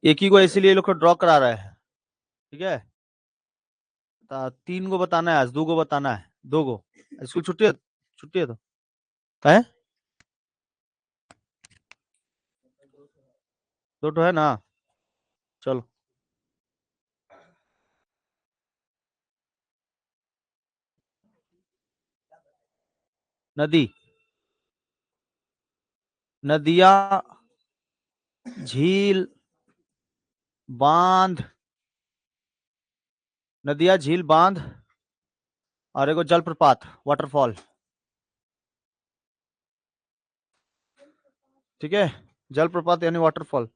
एक ही को इसीलिए ये लोग को ड्रॉ करा रहे हैं। ठीक है, 3 गो बताना है, आज 2 गो बताना है, 2 गो। स्कूल छुट्टी है, छुट्टी है तो है, 2 तो है ना। चलो। नदी, नदियां, झील, बांध, नदियां, झील, बांध, और एगो जलप्रपात, वाटरफॉल। ठीक है, जलप्रपात यानी वाटरफॉल।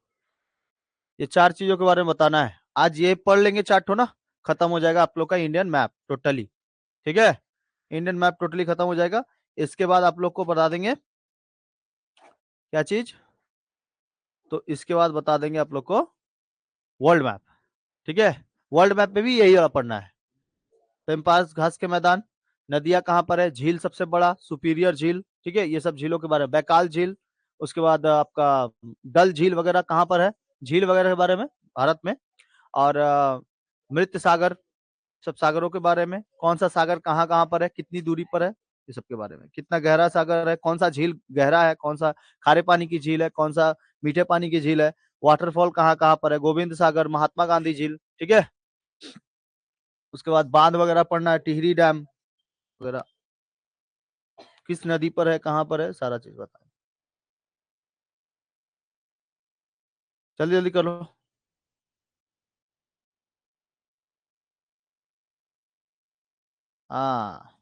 ये 4 चीजों के बारे में बताना है आज। ये पढ़ लेंगे चार्ट हो ना, खत्म हो जाएगा आप लोग का इंडियन मैप टोटली। ठीक है, इंडियन मैप टोटली खत्म हो जाएगा। इसके बाद आप लोग को बता देंगे क्या चीज, तो इसके बाद बता देंगे आप लोग को वर्ल्ड मैप। ठीक है, वर्ल्ड मैप में भी यही वाला पढ़ना है। पेम्पास घास के मैदान, नदियां कहाँ पर है, झील सबसे बड़ा सुपीरियर झील, ठीक है, ये सब झीलों के बारे में, बैकाल झील, उसके बाद आपका डल झील वगैरह कहाँ पर है, झील वगैरह के बारे में भारत में। और मृत सागर, सब सागरों के बारे में, कौन सा सागर कहाँ कहाँ पर है, कितनी दूरी पर है, ये सब के बारे में, कितना गहरा सागर है, कौन सा झील गहरा है, कौन सा खारे पानी की झील है, कौन सा मीठे पानी की झील है, वाटरफॉल कहाँ कहाँ पर है, गोविंद सागर, महात्मा गांधी झील। ठीक है, उसके बाद बांध वगैरह पढ़ना है, टिहरी डैम वगैरह, किस नदी पर है, कहाँ पर है, सारा चीज बताए। जल्दी जल्दी कर लो। हाँ,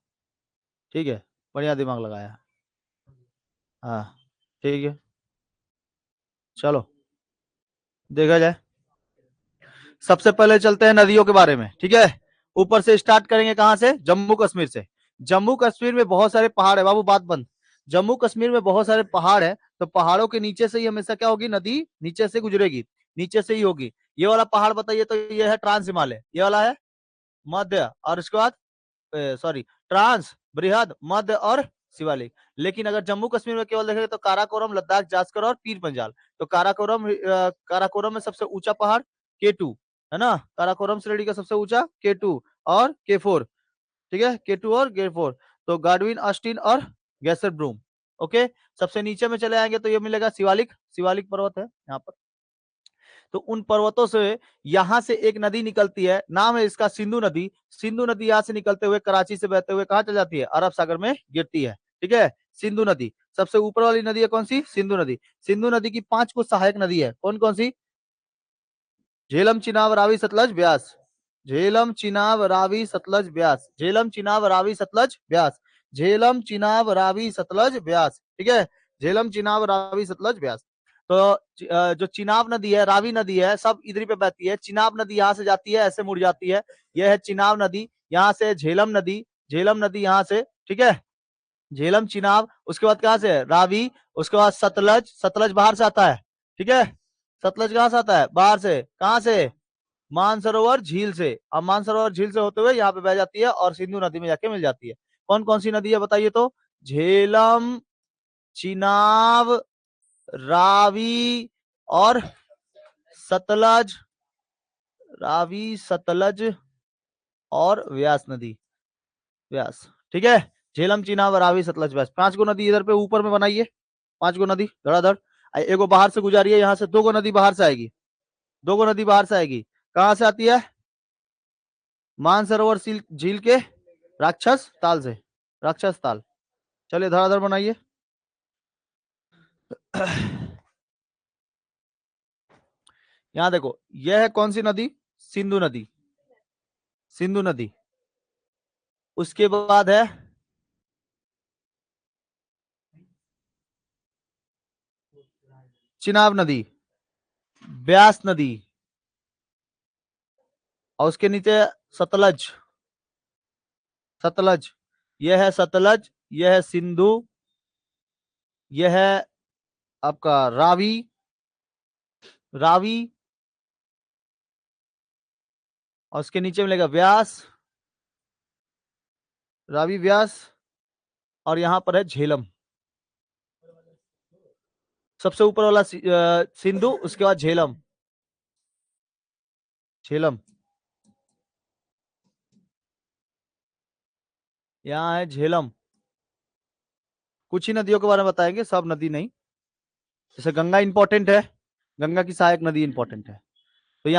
ठीक है, बढ़िया दिमाग लगाया। हाँ, ठीक है, चलो देखा जाए। सबसे पहले चलते हैं नदियों के बारे में। ठीक है, ऊपर से स्टार्ट करेंगे, कहां से, जम्मू कश्मीर से। जम्मू कश्मीर में बहुत सारे पहाड़ है बाबू, बात बंद। जम्मू कश्मीर में बहुत सारे पहाड़ है, तो पहाड़ों के नीचे से ही हमेशा क्या होगी, नदी नीचे से गुजरेगी, नीचे से ही होगी। ये वाला पहाड़ बताइए तो, ये है ट्रांस हिमालय, ये वाला है मध्य, और उसके बाद सॉरी, ट्रांस, बृहद, मध्य और शिवालिक। लेकिन अगर जम्मू कश्मीर में केवल देखेंगे तो काराकोरम, लद्दाख, जास्कर और पीर पंजाल। तो काराकोरम, काराकोरम में सबसे ऊंचा पहाड़ K2 है ना, काराकोरम श्रेणी का सबसे ऊंचा K2 और K4। ठीक है, K2 और K4। तो गाडविन, ऑस्टिन और गैसर ब्रूम। ओके, सबसे नीचे में चले आएंगे तो ये मिलेगा शिवालिक, शिवालिक पर्वत है यहाँ पर। तो उन पर्वतों से यहां से एक नदी निकलती है, नाम है इसका सिंधु नदी। सिंधु नदी यहाँ से निकलते हुए कराची से बहते हुए कहाँ चल जाती है, अरब सागर में गिरती है। ठीक है, सिंधु नदी सबसे ऊपर वाली नदी है, कौन सी, सिंधु नदी। सिंधु नदी की 5 को सहायक नदी है, कौन कौन सी, झेलम, चिनाब, रावी, सतलज, ब्यास। झेलम, चिनाब, रावी, सतलज, ब्यास, झेलम, चिनाब, रावी, सतलज, ब्यास, झेलम, चिनाब, रावी, सतलज, ब्यास। ठीक है, झेलम, चिनाब, रावी, सतलज, ब्यास। तो जो चिनाब नदी है, रावी नदी है, सब इधर पे बहती है। चिनाब नदी यहाँ से जाती है, ऐसे मुड़ जाती है, यह है चिनाब नदी। यहाँ से झेलम नदी, झेलम नदी यहाँ से, ठीक है, झेलम, चिनाब, उसके बाद कहाँ से है, रावी, उसके बाद सतलज, सतलज बाहर से आता है। ठीक है, सतलज कहाँ से आता है, बाहर से, कहाँ से, मानसरोवर झील से। अब मानसरोवर झील से होते हुए यहाँ पे बह जाती है और सिंधु नदी में जाके मिल जाती है। कौन कौन सी नदी है बताइए तो, झेलम, चिनाब, रावी और सतलज, रावी, सतलज और व्यास नदी, व्यास। ठीक है, झेलम, चिनाब, रावी, सतलज, व्यास, 5 गो नदी इधर पे ऊपर में बनाइए, 5 गो नदी धड़ाधड़। एगो बाहर से गुजारिए, यहाँ से 2 गो नदी बाहर से आएगी, 2 गो नदी बाहर से आएगी। कहाँ से आती है, मानसरोवर झील के राक्षस ताल से, राक्षस ताल। चलिए धड़ाधड़ बनाइए। यहाँ देखो, यह है कौन सी नदी, सिंधु नदी, सिंधु नदी। उसके बाद है चिनाब नदी, ब्यास नदी, और उसके नीचे सतलज, सतलज, यह है सतलज, यह है सिंधु, यह है आपका रावी, रावी, और उसके नीचे मिलेगा व्यास, रावी, व्यास, और यहाँ पर है झेलम। सबसे ऊपर वाला सिंधु, उसके बाद झेलम, झेलम, यहाँ है झेलम। कुछ ही नदियों के बारे में बताएंगे, सब नदी नहीं। जैसे गंगा इंपॉर्टेंट है, गंगा की सहायक नदी इंपॉर्टेंट है। तो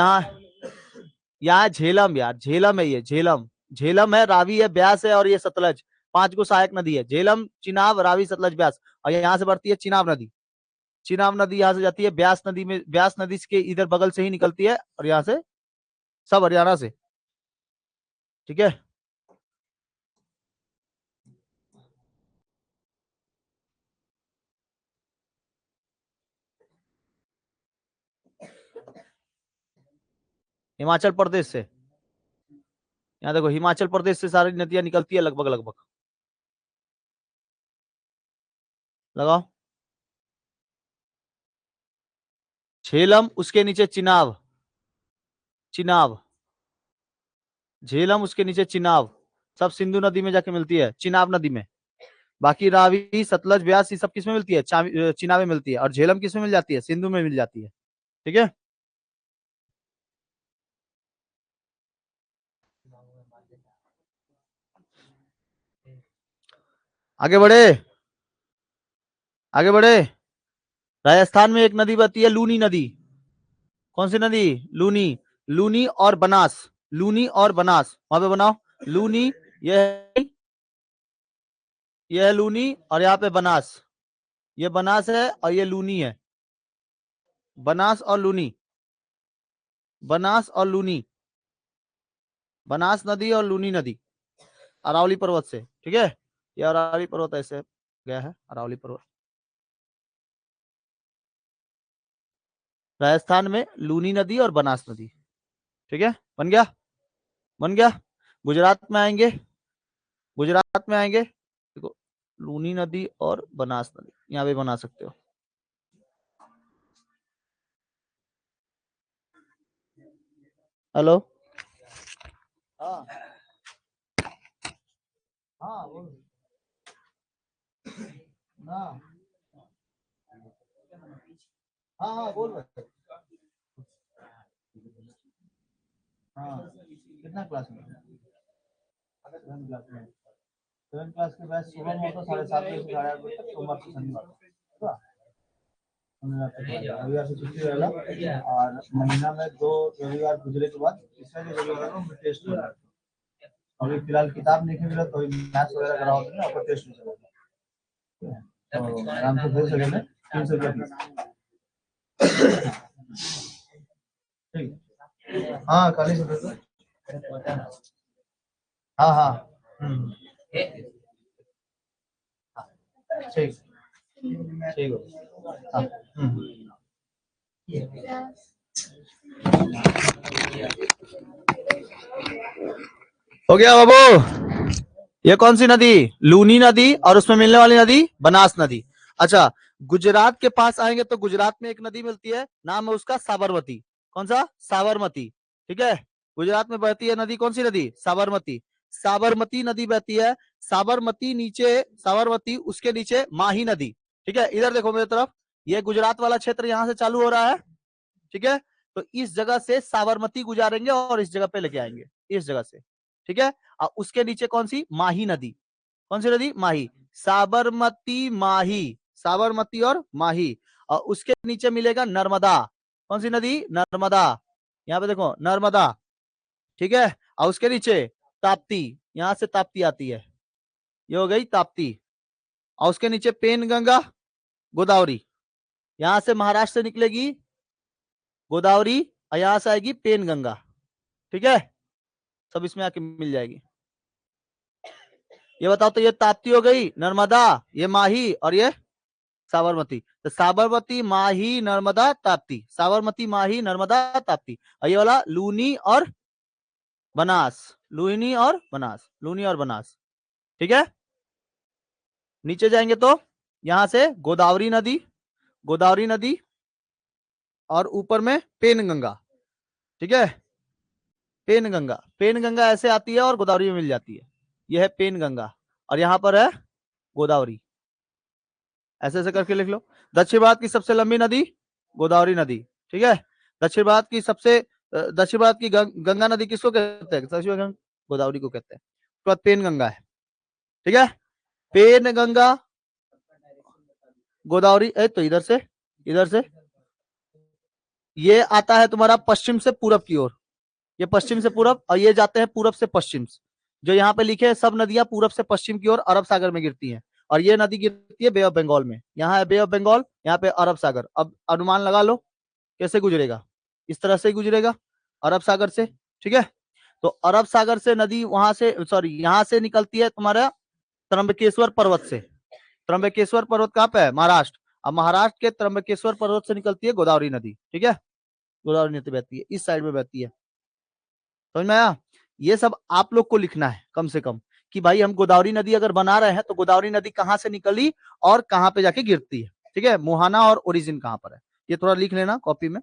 यहाँ झेलम यार, झेलम है ये, झेलम। झेलम है, रावी है, ब्यास है और ये सतलज। 5 को सहायक नदी है, झेलम, चिनाब, रावी, सतलज, ब्यास। और यहाँ से बढ़ती है चिनाब नदी। चिनाब नदी यहाँ से जाती है ब्यास नदी में, ब्यास नदी के इधर बगल से ही निकलती है, और यहाँ से सब हरियाणा से। ठीक है। हिमाचल प्रदेश से, यहाँ देखो हिमाचल प्रदेश से सारी नदियां निकलती है लगभग लगभग। लगाओ। झेलम, उसके नीचे चिनाब, चिनाब। झेलम, उसके नीचे चिनाब। सब सिंधु नदी में जाके मिलती है, चिनाब नदी में। बाकी रावी, सतलज, ब्यास, ये सब किस में मिलती है? चिनाब में मिलती है। और झेलम किस में मिल जाती है? सिंधु में मिल जाती है। ठीक है। आगे बढ़े, आगे बढ़े। राजस्थान में एक नदी बहती है, लूनी नदी। कौन सी नदी? लूनी। लूनी और बनास, लूनी और बनास, वहां पे बनाओ। लूनी, ये है लूनी, और यहाँ पे बनास। ये बनास है और ये लूनी है। बनास और लूनी, बनास और लूनी, बनास नदी और लूनी नदी, अरावली पर्वत से। ठीक है। ये अरावली पर्वत ऐसे गया है, अरावली पर्वत। राजस्थान में लूनी नदी और बनास नदी। ठीक है, बन गया, बन गया। गुजरात में आएंगे, गुजरात में आएंगे, देखो लूनी नदी और बनास नदी यहाँ पे बना सकते हो। हेलो। हाँ हाँ बोल ना। हाँ हाँ बोल रहे। हाँ, कितना क्लास में? 7 क्लास में। 7 क्लास के बैच सुबह में होता 7:30 बजे से 8:30 तक, सोमवार से शनिवार तक। रविवार से छुट्टी रहेगा। और महीना में 2 रविवार गुजरे के बाद तीसरा जो रविवार है वो टेस्ट हो जाएगा। अभी फिलहाल किताब नहीं मिला तो मैथ्स वगैरह कराओ तो आपका टेस्ट हो जाएगा। तो आराम से भेज सकेंगे, 300 रुपया ठीक। हाँ कल ही से भेज दो। हाँ हाँ ठीक, ठीक हो। हाँ हो गया बाबू। ये कौन सी नदी? लूनी नदी, और उसमें मिलने वाली नदी बनास नदी। अच्छा, गुजरात के पास आएंगे तो गुजरात में एक नदी मिलती है, नाम है उसका साबरमती। कौन सा? साबरमती। ठीक है। गुजरात में बहती है नदी, कौन सी नदी? साबरमती। साबरमती नदी बहती है। साबरमती नीचे, साबरमती उसके नीचे माही नदी। ठीक है, इधर देखो मेरी तरफ, ये गुजरात वाला क्षेत्र यहाँ से चालू हो रहा है। ठीक है। तो इस जगह से साबरमती गुजारेंगे और इस जगह पे लेके आएंगे, इस जगह से। ठीक है। और उसके नीचे कौन सी? माही नदी। कौन सी नदी? माही। साबरमती, माही, साबरमती और माही। और उसके नीचे मिलेगा नर्मदा। कौन सी नदी? नर्मदा। यहाँ पे देखो नर्मदा। ठीक है। और उसके नीचे ताप्ती, यहां से ताप्ती आती है, ये हो गई ताप्ती। और उसके नीचे पेन गंगा, गोदावरी। यहां से महाराष्ट्र से निकलेगी गोदावरी, और यहां से आएगी पेन गंगा। ठीक है, सब इसमें आके मिल जाएगी। ये बताओ तो, ये ताप्ती हो गई, नर्मदा, ये माही, और ये साबरमती। तो साबरमती, माही, नर्मदा, ताप्ती, साबरमती, माही, नर्मदा, ताप्ती। और ये वाला लूनी और बनास, लूनी और बनास, लूनी और बनास। ठीक है। नीचे जाएंगे तो यहां से गोदावरी नदी, गोदावरी नदी, और ऊपर में पेन गंगा। ठीक है। पेन गंगा, पेन गंगा ऐसे आती है और गोदावरी में मिल जाती है। यह है पेन गंगा, और यहां पर है गोदावरी। ऐसे ऐसे करके लिख लो। दक्षिण भारत की सबसे लंबी नदी गोदावरी नदी। ठीक है। दक्षिण भारत की सबसे दक्षिण भारत की गंगा नदी किसको कहते हैं? दक्षिण गंगा गोदावरी को कहते हैं। उसके बाद पेन गंगा है, ठीक है। पेन गंगा गोदावरी तो इधर से ये आता है तुम्हारा पश्चिम से पूरब की ओर, ये पश्चिम से पूरब, और ये जाते हैं पूरब से पश्चिम। जो यहाँ पे लिखे हैं सब नदियां पूरब से पश्चिम की ओर अरब सागर में गिरती हैं, और ये नदी गिरती है बे ऑफ बंगाल में। यहाँ है बे ऑफ बंगाल, यहाँ पे अरब सागर। अब अनुमान लगा लो कैसे गुजरेगा, इस तरह से गुजरेगा अरब सागर से, ठीक है। तो अरब सागर से नदी वहां से, सॉरी, यहाँ से निकलती है तुम्हारा त्र्यंबकेश्वर पर्वत से। त्र्यंबकेश्वर पर्वत कहाँ पे है? महाराष्ट्र। अब महाराष्ट्र के त्र्यंबकेश्वर पर्वत से निकलती है गोदावरी नदी, ठीक है। गोदावरी नदी बहती है, इस साइड में बहती है, समझ में आया? ये सब आप लोग को लिखना है कम से कम, कि भाई हम गोदावरी नदी अगर बना रहे हैं तो गोदावरी नदी कहाँ से निकली और कहाँ पे जाके गिरती है, ठीक है। मुहाना और ओरिजिन कहाँ पर है, ये थोड़ा लिख लेना कॉपी में।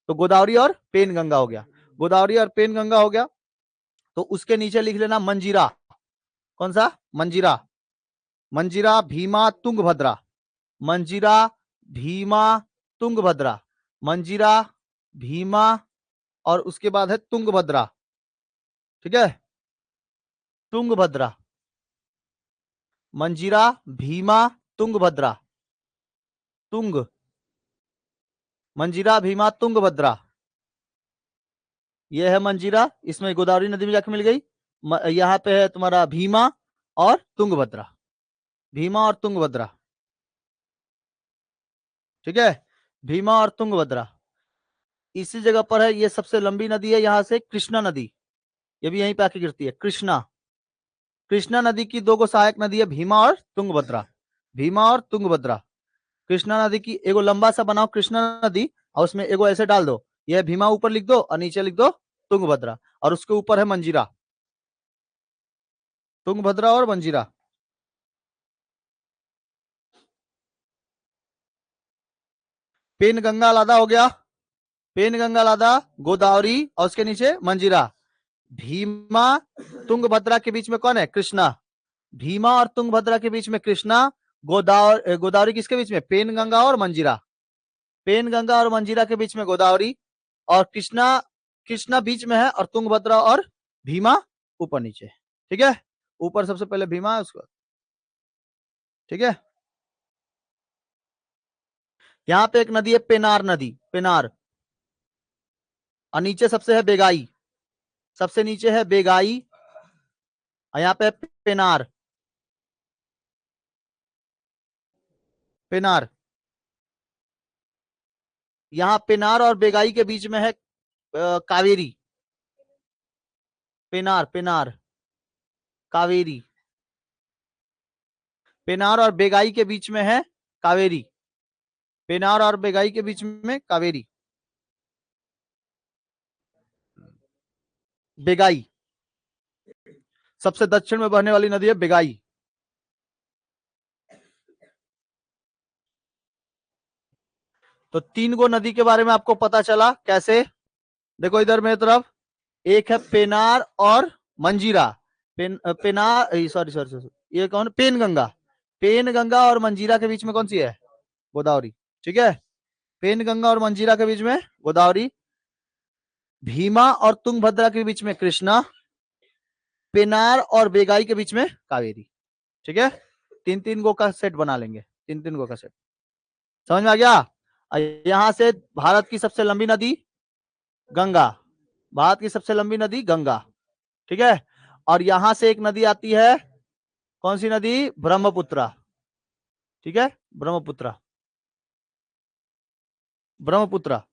तो गोदावरी और पेन गंगा हो गया, गोदावरी और पेन गंगा हो गया। तो उसके नीचे लिख लेना मंजीरा। कौन सा? मंजीरा। मंजीरा, भीमा, तुंगभद्रा। मंजीरा, भीमा, तुंगभद्रा। मंजीरा, भीमा, और उसके बाद है तुंगभद्रा, ठीक है। तुंगभद्रा, मंजीरा, भीमा, तुंगभद्रा। तुंग, मंजीरा, भीमा, तुंगभद्रा, ये है मंजीरा, इसमें गोदावरी नदी में जाके मिल गई। यहाँ पे है तुम्हारा भीमा और तुंगभद्रा, भीमा और तुंगभद्रा, ठीक है। भीमा और तुंगभद्रा इसी जगह पर है। ये सबसे लंबी नदी है यहाँ से, कृष्णा नदी, ये भी यहीं पे आके गिरती है। कृष्णा, कृष्णा नदी की दो गो सहायक नदी है, भीमा और तुंगभद्रा। भीमा और तुंगभद्रा। कृष्णा नदी की एगो लंबा सा बनाओ कृष्णा नदी, और उसमें एगो ऐसे डाल दो, ये भीमा ऊपर लिख दो और नीचे लिख दो तुंगभद्रा, और उसके ऊपर है मंजीरा। तुंगभद्रा और मंजीरा। पेन गंगा लादा हो गया, पेन गंगा लादा, गोदावरी, और उसके नीचे मंजीरा। भीमा, तुंगभद्रा के बीच में कौन है? कृष्णा। भीमा और तुंगभद्रा के बीच में कृष्णा। गोदावरी किसके बीच में? पेन गंगा और मंजीरा। पेन गंगा और मंजीरा के बीच में गोदावरी, और कृष्णा, कृष्णा बीच में है, और तुंगभद्रा और भीमा ऊपर नीचे, ठीक है। ऊपर सबसे पहले भीमा है उसको, ठीक है। यहाँ पे एक नदी है पेनार नदी, पेनार, और नीचे सबसे है बेगाई, सबसे नीचे है बेगाई, और यहाँ पे पेनार, पेनार। यहाँ पेनार और बेगाई के बीच में है Kaveri. Penner, Penner, Kaveri. Penner और बेगाई के बीच में है कावेरी। पेनार और बेगाई के बीच में कावेरी, बेगाई। सबसे दक्षिण में बहने वाली नदी है बेगाई। तो तीन गो नदी के बारे में आपको पता चला कैसे? देखो इधर मेरी तरफ, एक है पेनार और मंजीरा। पेनार, सॉरी सॉरी सॉरी, ये कौन? पेन गंगा। पेन गंगा और मंजीरा के बीच में कौन सी है? गोदावरी, ठीक है। पेन गंगा और मंजीरा के बीच में गोदावरी। भीमा और तुंगभद्रा के बीच में कृष्णा। पेनार और बेगाई के बीच में कावेरी, ठीक है। तीन तीन गो का सेट बना लेंगे, तीन तीन गो का सेट, समझ में आ गया? यहां से भारत की सबसे लंबी नदी गंगा, भारत की सबसे लंबी नदी गंगा, ठीक है। और यहां से एक नदी आती है, कौन सी नदी? ब्रह्मपुत्रा, ठीक है। ब्रह्मपुत्रा, ब्रह्मपुत्रा।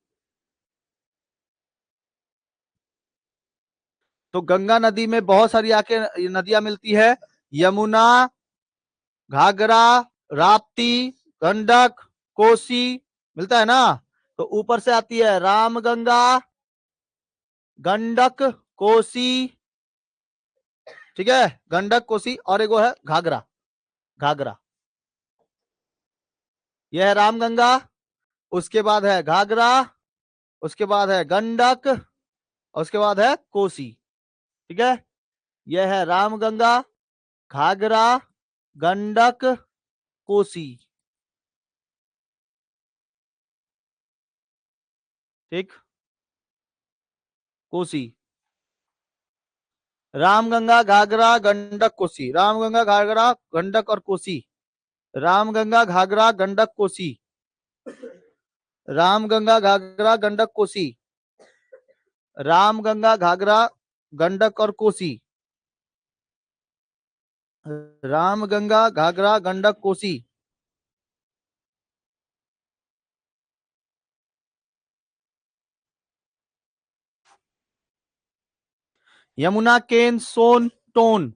तो गंगा नदी में बहुत सारी आके नदियां मिलती है, यमुना, घाघरा, राप्ती, गंडक, कोसी, मिलता है ना। तो ऊपर से आती है रामगंगा, गंडक, कोसी, ठीक है। गंडक, कोसी, और एगो है घाघरा, घाघरा। यह है रामगंगा, उसके बाद है घाघरा, उसके बाद है गंडक, और उसके बाद है कोसी, ठीक है। यह है रामगंगा, घाघरा, गंडक, कोसी, ठीक। कोसी। रामगंगा घाघरा गंडक कोसी, रामगंगा घाघरा गंडक और कोसी, रामगंगा घाघरा गंडक कोसी, रामगंगा घाघरा गंडक कोसी, रामगंगा घाघरा गंडक और कोसी, रामगंगा घाघरा गंडक कोसी। यमुना केन सोन टोन,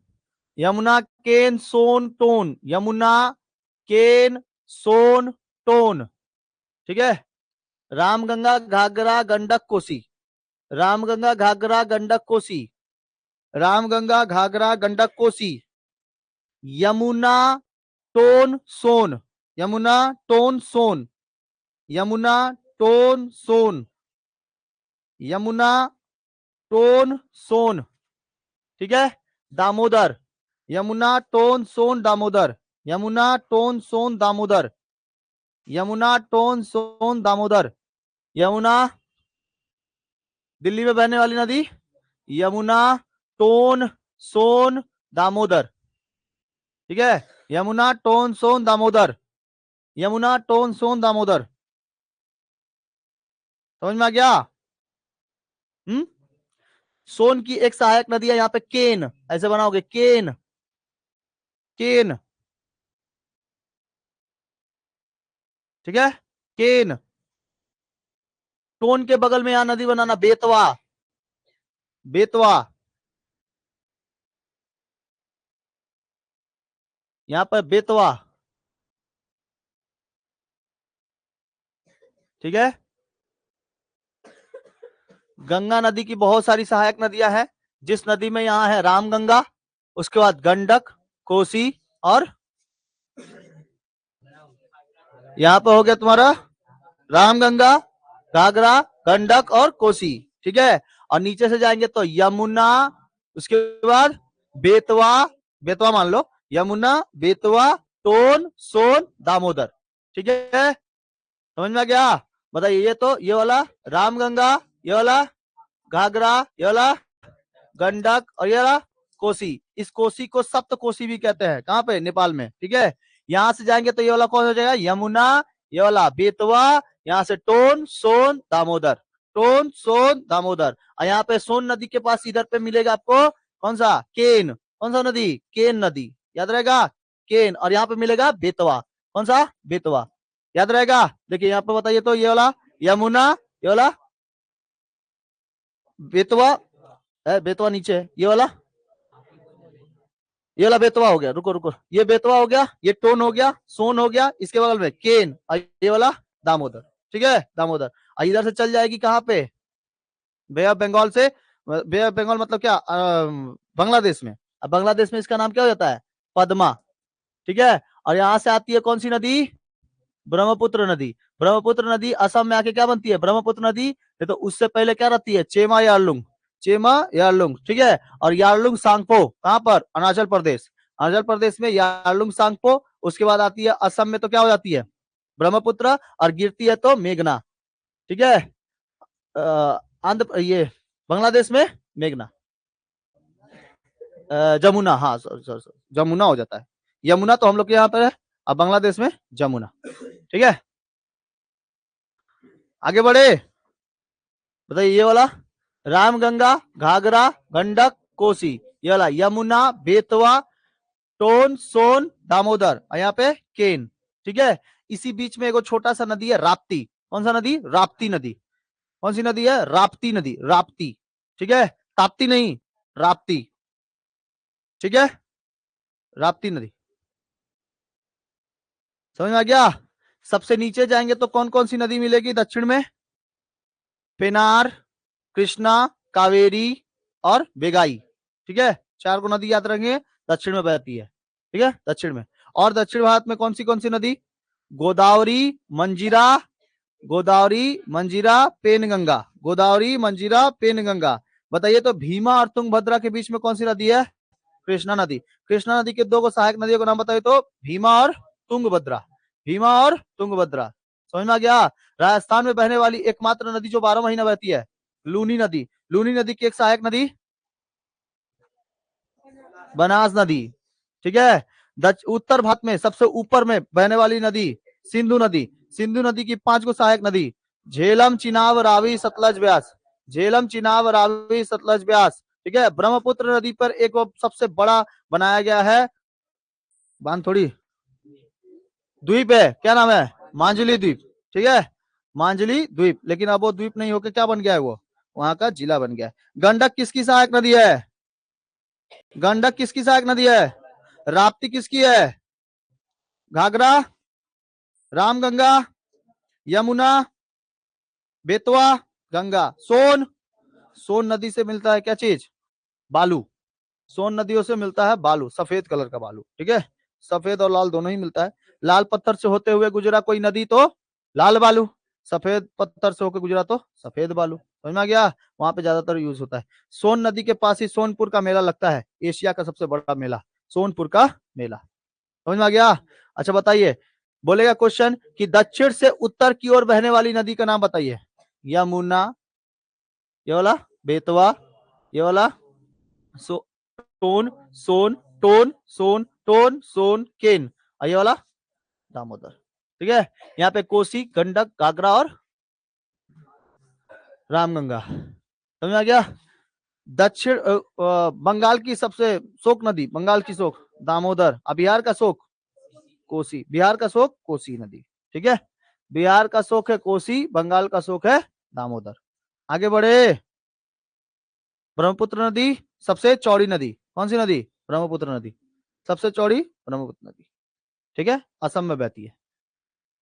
यमुना केन सोन टोन, यमुना केन सोन टोन। ठीक है। रामगंगा घाघरा गंडक कोसी, रामगंगा घाघरा गंडक कोसी, रामगंगा घाघरा गंडक कोसी। यमुना टोन सोन, यमुना टोन सोन, यमुना टोन सोन, यमुना टोन सोन। ठीक है। दामोदर, यमुना टोन सोन दामोदर, यमुना टोन सोन दामोदर, यमुना टोन सोन दामोदर। यमुना दिल्ली में बहने वाली नदी, यमुना टोन सोन दामोदर। ठीक है। यमुना टोन सोन दामोदर, यमुना टोन सोन दामोदर। समझ में आ गया? सोन की एक सहायक नदी है यहाँ पे केन, ऐसे बनाओगे केन, केन। ठीक है। केन। टोन के बगल में यहां नदी बनाना बेतवा, बेतवा। यहां पर बेतवा। ठीक है। गंगा नदी की बहुत सारी सहायक नदियां हैं, जिस नदी में यहां है रामगंगा, उसके बाद गंडक, कोसी, और यहां पर हो गया तुम्हारा रामगंगा, घाघरा, गंडक और कोसी। ठीक है। और नीचे से जाएंगे तो यमुना, उसके बाद बेतवा, बेतवा मान लो, यमुना, बेतवा, टोन, सोन, दामोदर। ठीक है। समझ में आ गया? बताइए, ये तो ये वाला रामगंगा, ये वाला घाघरा, ये वाला गंडक और ये वाला कोसी। इस कोसी को सप्त कोसी भी कहते हैं। कहां पे? नेपाल में। ठीक है। यहां से जाएंगे तो ये वाला कौन हो जाएगा? यमुना, ये वाला बेतवा, यहाँ से टोन सोन दामोदर, टोन सोन दामोदर। और यहाँ पे सोन नदी के पास इधर पे मिलेगा आपको कौन सा? केन। कौन सा नदी? केन नदी, याद रहेगा, केन। और यहाँ पे मिलेगा बेतवा। कौन सा? बेतवा, याद रहेगा। देखिए यहाँ पे बताइए तो ये वाला यमुना, ये वाला बेतवा, बेतवा नीचे है, ये वाला बेतवा हो गया। रुको रुको, ये बेतवा हो गया, ये टोन हो गया, सोन हो गया, इसके बगल में केन, और ये वाला दामोदर। ठीक है, दामोदर। और इधर से चल जाएगी कहाँ पे? बे ऑफ बंगाल से, बे ऑफ बंगाल मतलब क्या, बांग्लादेश में। अब बांग्लादेश में इसका नाम क्या हो जाता है? पद्मा। ठीक है। और यहां से आती है कौन सी नदी? ब्रह्मपुत्र नदी। ब्रह्मपुत्र नदी असम में आके क्या बनती है? ब्रह्मपुत्र नदी। ये तो उससे पहले क्या रहती है? Chema Yarlung, Chema Yarlung. ठीक है। और यारलुंग सांगपो कहां पर? अरुणाचल प्रदेश। अरुणाचल प्रदेश में यारलुंग सांगपो। उसके बाद आती है असम में, तो क्या हो जाती है? ब्रह्मपुत्र। और गिरती है तो मेघना। ठीक है। आंध्र, ये बांग्लादेश में मेघना, जमुना, हाँ सॉरी सॉरी सॉरी, जमुना हो जाता है। यमुना तो हम लोग के यहाँ पर है, अब बांग्लादेश में जमुना। ठीक है। आगे बढ़े। बताइए, ये वाला रामगंगा, घाघरा, गंडक, कोसी, ये वाला यमुना, बेतवा, टोन, सोन, दामोदर, और यहाँ पे केन। ठीक है। इसी बीच में एगो छोटा सा नदी है राप्ती। कौन सा नदी? राप्ती नदी। कौन सी नदी है? राप्ती नदी, राप्ती। ठीक है। ताप्ती नहीं, राप्ती। ठीक है। राप्ती नदी। समझ में आ गया? सबसे नीचे जाएंगे तो कौन कौन सी नदी मिलेगी दक्षिण में? पेनार, कृष्णा, कावेरी और बेगाई। ठीक है। चार को नदी याद रखेंगे, दक्षिण में बहती है। ठीक है, दक्षिण में। और दक्षिण भारत में कौन सी नदी? गोदावरी, मंजीरा, गोदावरी, मंजीरा, पेनगंगा, गोदावरी, मंजीरा, पेनगंगा। बताइए तो भीमा और तुंगभद्रा के बीच में कौन सी नदी है? कृष्णा नदी। कृष्णा नदी के दो को सहायक नदियों का नाम बताइए तो भीमा और तुंगभद्रा, भीमा और तुंगभद्रा। समझ में आ गया? राजस्थान में बहने वाली एकमात्र नदी जो 12 महीना बहती है, लूनी नदी। लूनी नदी की एक सहायक नदी बनास नदी। ठीक है। उत्तर भारत में सबसे ऊपर में बहने वाली नदी सिंधु नदी। सिंधु नदी की 5 गो सहायक नदी झेलम, चिनाब, रावी, सतलज, ब्यास। झेलम, चिनाब, रावी, सतलज, ब्यास। ठीक है। ब्रह्मपुत्र नदी पर एक वो सबसे बड़ा बनाया गया है बांध, थोड़ी द्वीप है, क्या नाम है? मांजुली द्वीप। ठीक है। मांजुली द्वीप, लेकिन अब वो द्वीप नहीं होकर क्या बन गया है? वो वहां का जिला बन गया है। गंडक किसकी सहायक नदी है? गंडक किसकी सहायक नदी है? राप्ती किसकी है? घाघरा, रामगंगा, यमुना, बेतवा, गंगा। सोन, सोन नदी से मिलता है क्या चीज? बालू। सोन नदियों से मिलता है बालू, सफेद कलर का बालू। ठीक है। सफेद और लाल दोनों ही मिलता है। लाल पत्थर से होते हुए गुजरा कोई नदी तो लाल बालू, सफेद पत्थर से होकर गुजरा तो सफेद बालू। समझ में आ गया? वहां पे ज्यादातर यूज होता है। सोन नदी के पास ही सोनपुर का मेला लगता है, एशिया का सबसे बड़ा मेला सोनपुर का मेला। समझ में आ गया? अच्छा बताइए, बोलेगा क्वेश्चन कि दक्षिण से उत्तर की ओर बहने वाली नदी का नाम बताइए। यमुना, ये वाला बेतवा, ये वाला टोन, सोन, टोन, सोन, टोन, सोन, केन, और ये वाला दामोदर। ठीक है। यहाँ पे कोसी, गंडक, घाघरा और रामगंगा। समझ में आ गया? दक्षिण बंगाल की सबसे शोक नदी, बंगाल की शोक दामोदर, और बिहार का शोक कोसी। बिहार का शोक कोसी नदी। ठीक है। बिहार का शोक है कोसी, बंगाल का शोक है दामोदर। आगे बढ़े। ब्रह्मपुत्र नदी सबसे चौड़ी नदी कौन सी नदी? ब्रह्मपुत्र नदी सबसे चौड़ी ब्रह्मपुत्र नदी। ठीक है। असम में बहती है,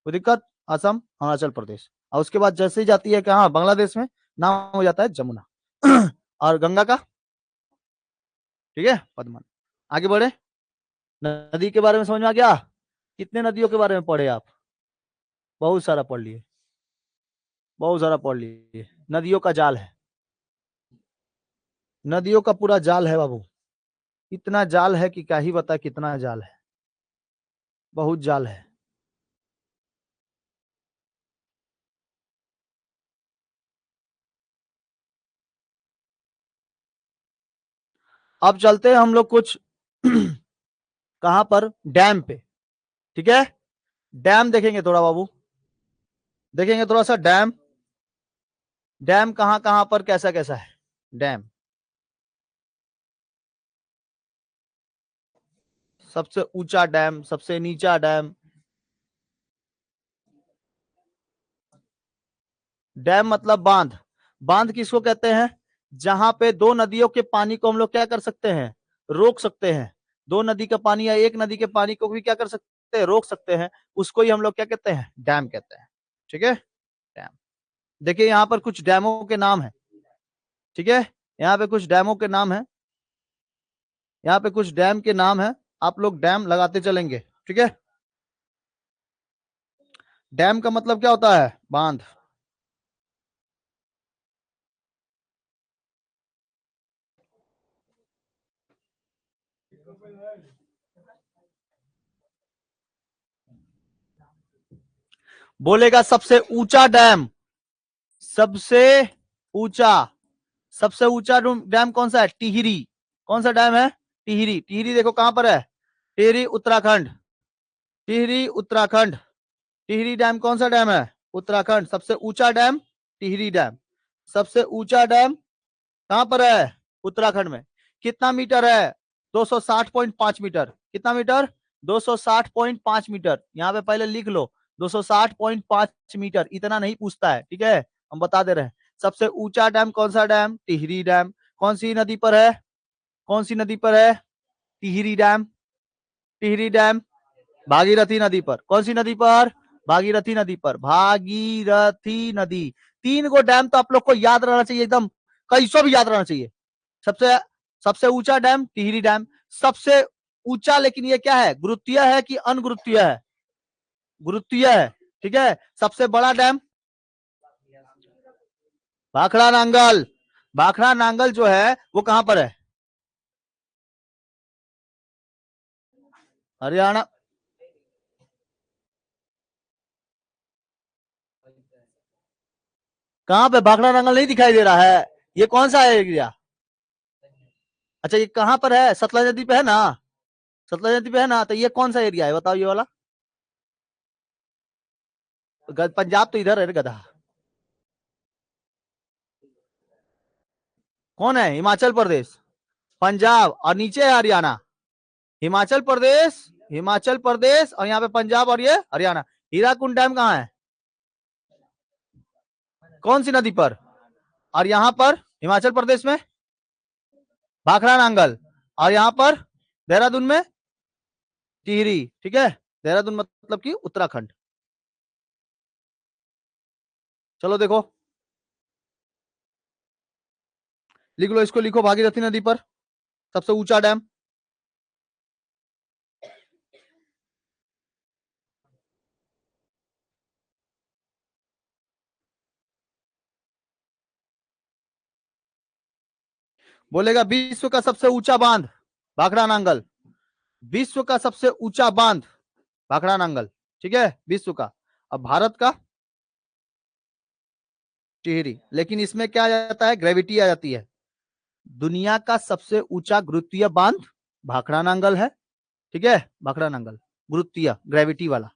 कोई दिक्कत? असम, अरुणाचल प्रदेश, और उसके बाद जैसे ही जाती है कहाँ? बांग्लादेश में, नाम हो जाता है जमुना। और गंगा का, ठीक है, पद्मा। आगे बढ़े। नदी के बारे में समझ में आ गया? कितने नदियों के बारे में पढ़े आप? बहुत सारा पढ़ लिए, बहुत सारा पढ़ लिए। नदियों का जाल है, नदियों का पूरा जाल है बाबू। इतना जाल है कि क्या ही बता, कितना जाल है, बहुत जाल है। अब चलते हैं हम लोग कुछ कहां पर? डैम पे। ठीक है। डैम देखेंगे थोड़ा बाबू, देखेंगे थोड़ा सा डैम। डैम कहां कहां पर कैसा कैसा है डैम? सबसे ऊंचा डैम, सबसे नीचा डैम। डैम मतलब बांध। बांध किसको कहते हैं? जहां पे दो नदियों के पानी को हम लोग क्या कर सकते हैं? रोक सकते हैं। दो नदी का पानी या एक नदी के पानी को भी क्या कर सकते हैं? रोक सकते हैं। उसको ही हम लोग क्या कहते हैं? डैम कहते हैं। ठीक है। डैम। देखिए यहाँ पर कुछ डैमों के नाम है। ठीक है। यहाँ पे कुछ डैमों के नाम है, यहाँ पे कुछ डैम के नाम है। आप लोग डैम लगाते चलेंगे। ठीक है। डैम का मतलब क्या होता है? बांध। बोलेगा सबसे ऊंचा डैम, सबसे ऊंचा, सबसे ऊंचा डैम कौन सा है? टिहरी। कौन सा डैम है? टिहरी। टिहरी देखो कहां पर है? टिहरी उत्तराखंड। टिहरी उत्तराखंड। टिहरी डैम कौन सा डैम है? उत्तराखंड। सबसे ऊंचा डैम टिहरी डैम। सबसे ऊंचा डैम कहां पर है? उत्तराखंड में। कितना मीटर है? 260.5 मीटर। कितना मीटर? 260.5 मीटर। यहाँ पे पहले लिख लो, 260.5 मीटर। इतना नहीं पूछता है, ठीक है, हम बता दे रहे हैं। सबसे ऊंचा डैम कौन सा डैम? टिहरी डैम। कौन सी नदी पर है? कौन सी नदी पर है? टिहरी डैम। टिहरी डैम भागीरथी नदी पर। कौन सी नदी पर? भागीरथी नदी पर। भागीरथी नदी। 3 गो डैम तो आप लोग को याद रहना चाहिए, एकदम कैसो भी याद रहना चाहिए। सबसे सबसे ऊंचा डैम टिहरी डैम। सबसे ऊंचा, लेकिन ये क्या है? गुरुत्वीय है कि अनगुरुत्वीय है? गुरुत्वीय है। ठीक है। सबसे बड़ा डैम भाखड़ा नांगल। भाखड़ा नांगल जो है वो कहां पर है? हरियाणा। कहां पे? भाखड़ा नांगल नहीं दिखाई दे रहा है? ये कौन सा एरिया? अच्छा, ये कहां पर है? सतलज नदी पे है ना? सतलज नदी पे है ना? तो ये कौन सा एरिया है बताओ, ये वाला? पंजाब तो इधर है रे गधा। कौन है? हिमाचल प्रदेश, पंजाब और नीचे है हरियाणा। हिमाचल प्रदेश, हिमाचल प्रदेश और यहाँ पे पंजाब और ये हरियाणा। हीराकुंड डैम कहाँ है? कौन सी नदी पर? और यहाँ पर हिमाचल प्रदेश में भाखड़ा नांगल, और यहाँ पर देहरादून में टिहरी। ठीक है, देहरादून मतलब कि उत्तराखंड। चलो देखो, लिख लो इसको, लिखो भागीरथी नदी पर सबसे ऊंचा डैम। बोलेगा विश्व का सबसे ऊंचा बांध भाखड़ा नांगल। विश्व का सबसे ऊंचा बांध भाखड़ा नांगल। ठीक है, विश्व का। अब भारत का टिहरी। लेकिन इसमें क्या आ जाता है? ग्रेविटी आ जाती है। दुनिया का सबसे ऊंचा गुरुत्वीय बांध भाखड़ा नांगल है। ठीक है, भाखड़ा नांगल गुरुत्वीय, ग्रेविटी वाला।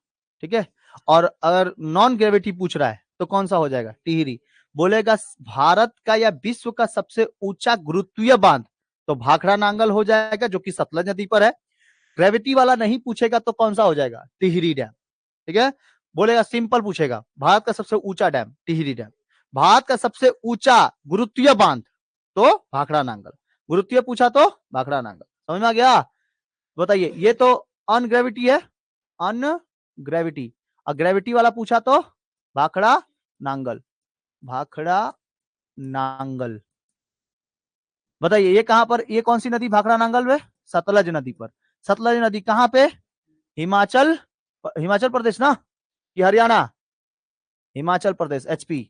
ठीक है, और अगर नॉन ग्रेविटी पूछ रहा है तो कौन सा हो जाएगा? टिहरी। बोलेगा भारत का या विश्व का सबसे ऊंचा गुरुत्वीय बांध, तो भाखड़ा नांगल हो जाएगा जो कि सतलज नदी पर है। ग्रेविटी वाला नहीं पूछेगा तो कौन सा हो जाएगा? टिहरी डैम। ठीक है, बोलेगा सिंपल पूछेगा भारत का सबसे ऊंचा डैम टिहरी डैम, भारत का सबसे ऊंचा गुरुत्वीय बांध तो भाखड़ा नांगल, गुरुत्वीय पूछा तो भाखड़ा नांगल। समझ में आ गया? बताइए, ये तो अनग्रेविटी है, अनग्रेविटी। और ग्रेविटी वाला पूछा तो भाखड़ा नांगल, भाखड़ा नांगल। बताइए ये कहां पर, ये कौन सी नदी भाखड़ा नांगल में? सतलज नदी पर। सतलज नदी कहां पे? हिमाचल, हिमाचल प्रदेश ना कि हरियाणा? हिमाचल प्रदेश, एचपी।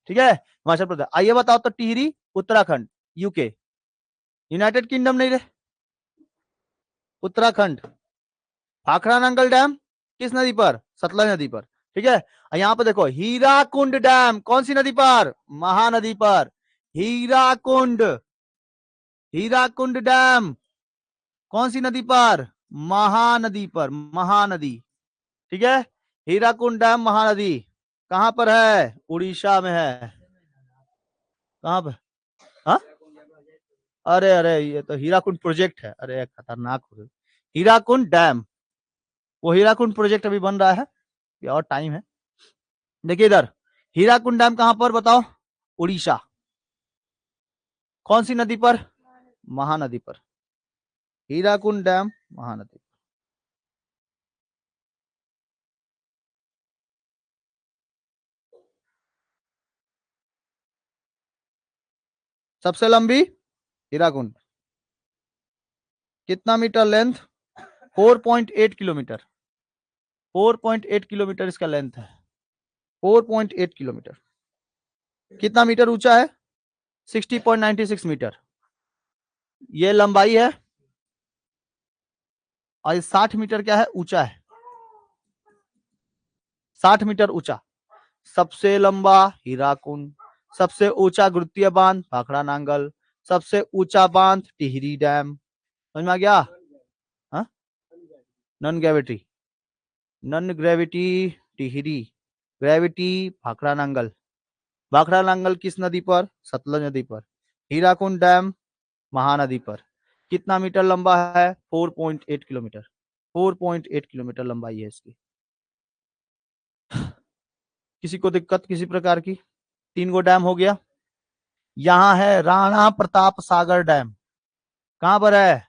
ठीक है, हिमाचल प्रदेश। आइए बताओ तो, Tehri Uttarakhand, UK, United kingdom नहीं रे, उत्तराखंड। भाखड़ा नांगल डैम किस नदी पर? सतलज नदी पर। ठीक है, यहां पर देखो हीराकुंड डैम कौन सी नदी पर? महानदी पर। हीराकुंड, हीराकुंड डैम कौन सी नदी पर? महानदी पर, महानदी। ठीक है, हीराकुंड डैम महानदी कहां पर है? उड़ीसा में है। कहां पर? हाँ, अरे अरे, ये तो हीराकुंड प्रोजेक्ट है। अरे खतरनाक हो गई। हीराकुंड डैम, वो हीराकुंड प्रोजेक्ट अभी बन रहा है, ये और टाइम है। देखिए इधर, हीराकुंड डैम कहां पर बताओ? उड़ीसा। कौन सी नदी पर? महानदी पर। हीराकुंड डैम महानदी। सबसे लंबी हीराकुंड, कितना मीटर लेंथ? 4.8 किलोमीटर। 4.8 किलोमीटर इसका लेंथ है, 4.8 किलोमीटर। कितना मीटर ऊंचा है? 60.96 मीटर ये लंबाई है, और 60 मीटर क्या है? ऊंचा है, 60 मीटर ऊंचा। सबसे लंबा हीराकुंड, सबसे ऊंचा गुरुत्वीय बांध भाखड़ा नांगल, सबसे ऊंचा बांध टिहरी डैम। समझ में आ गया? हाँ, non gravity, non gravity Tehri, gravity Bhakra Nangal. Bhakra Nangal किस नदी पर? सतलज नदी पर। हीराकुंड डैम महानदी पर। कितना मीटर लंबा है? 4.8 किलोमीटर। 4.8 किलोमीटर लंबाई है इसकी। किसी को दिक्कत किसी प्रकार की? 3 गो डैम हो गया। यहाँ है राणा प्रताप सागर डैम। कहां पर है?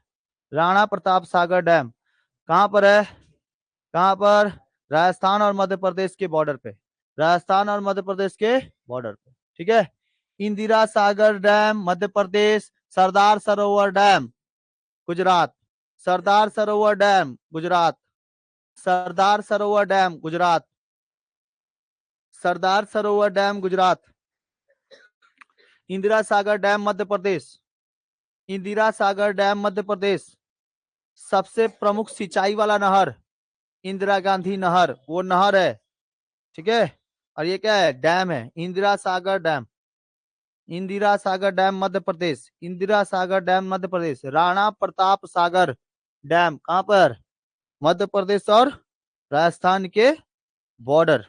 राणा प्रताप सागर डैम कहां पर है? कहां पर? राजस्थान और मध्य प्रदेश के बॉर्डर पे, राजस्थान और मध्य प्रदेश के बॉर्डर पे। ठीक है, Indira Sagar dam Madhya Pradesh, Sardar Sarovar dam Gujarat, Sardar Sarovar dam Gujarat, Sardar Sarovar dam Gujarat, Sardar Sarovar dam Gujarat. Indira Sagar dam Madhya Pradesh, Indira Sagar dam Madhya Pradesh. सबसे प्रमुख सिंचाई वाला नहर इंदिरा गांधी नहर, वो नहर है। ठीक है, और ये क्या है, डैम है, Indira Sagar dam. Indira Sagar dam Madhya Pradesh, Indira Sagar dam Madhya Pradesh. Rana Pratap Sagar dam कहां पर, मध्य प्रदेश और राजस्थान के बॉर्डर।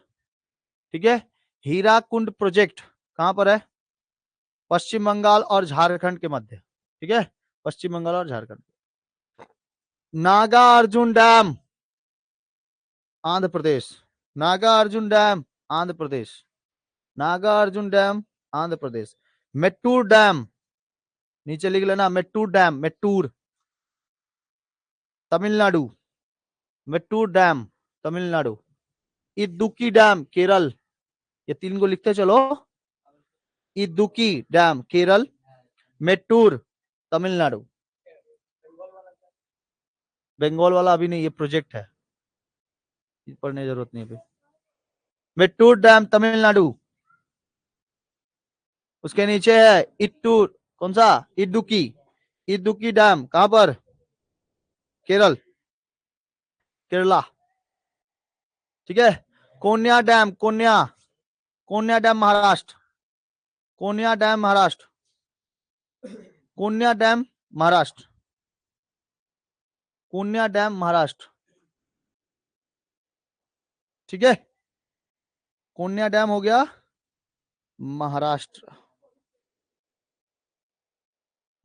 ठीक है। हीराकुंड प्रोजेक्ट कहां पर है, पश्चिम बंगाल और झारखंड के मध्य। ठीक है, पश्चिम बंगाल और Jharkhand. Naga Arjun dam Andhra Pradesh, Naga Arjun dam Andhra Pradesh, Naga Arjun dam Andhra Pradesh. Mettur dam, नीचे लिख लेना, Mettur dam, Mettur Tamil Nadu, Mettur dam Tamil Nadu. Idukki dam Kerala, ये तीन को लिखते चलो। इदुक्की डैम केरल, मेट्टूर तमिलनाडु। बंगाल वाला अभी नहीं, ये प्रोजेक्ट है, पढ़ने की जरूरत नहीं अभी। मेट्टूर डैम तमिलनाडु, उसके नीचे है इट्टूर, कौन सा, इदुक्की, इदुक्की डैम कहां पर, केरल, केरला। ठीक है। कोन्या डैम, कोन्या, कोन्या डैम महाराष्ट्र, कोन्या डैम महाराष्ट्र, कोन्या डैम महाराष्ट्र, कोन्या डैम महाराष्ट्र। ठीक है, कोन्या डैम हो गया महाराष्ट्र,